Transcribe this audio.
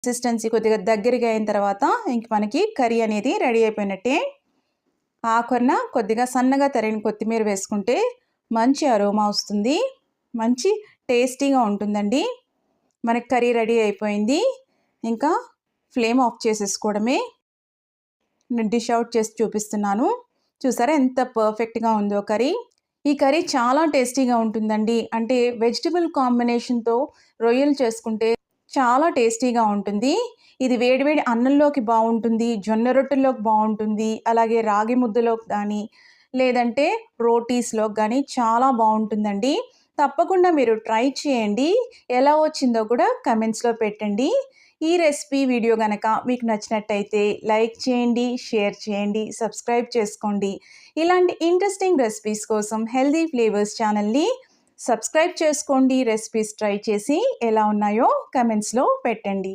Consistency కొద్దిగా దగ్గరగా అయిన తర్వాత ఇంక మనకి కర్రీ అనేది రెడీ అయిపోయినట్టే. ఆఖరిన కొద్దిగా సన్నగా తరిగిన కొత్తిమీర వేసుకుంటే మంచి అరోమా వస్తుంది, మంచి టేస్టీగా ఉంటుందండి. మనకి కర్రీ రెడీ అయిపోయింది. ఇంకా ఫ్లేమ్ ఆఫ్ చేసేసుకోవడమే. నేను డిష్ అవుట్ చేసి చూపిస్తున్నాను. చూసారా ఎంత పర్ఫెక్ట్గా ఉందో కర్రీ. ఈ కర్రీ చాలా టేస్టీగా ఉంటుందండి. అంటే వెజిటబుల్ కాంబినేషన్తో రొయ్యలు చేసుకుంటే చాలా టేస్టీగా ఉంటుంది. ఇది వేడివేడి అన్నంలోకి బాగుంటుంది, జొన్న రొట్టెల్లోకి బాగుంటుంది, అలాగే రాగి ముద్దలోకి కానీ లేదంటే రోటీస్లోకి కానీ చాలా బాగుంటుందండి. తప్పకుండా మీరు ట్రై చేయండి. ఎలా వచ్చిందో కూడా కమెంట్స్లో పెట్టండి. ఈ రెసిపీ వీడియో కనుక మీకు నచ్చినట్టయితే లైక్ చేయండి, షేర్ చేయండి, సబ్స్క్రైబ్ చేసుకోండి. ఇలాంటి ఇంట్రెస్టింగ్ రెసిపీస్ కోసం హెల్దీ ఫ్లేవర్స్ ఛానల్ని సబ్స్క్రైబ్ చేసుకోండి. రెసిపీస్ ట్రై చేసి ఎలా ఉన్నాయో కమెంట్స్లో పెట్టండి.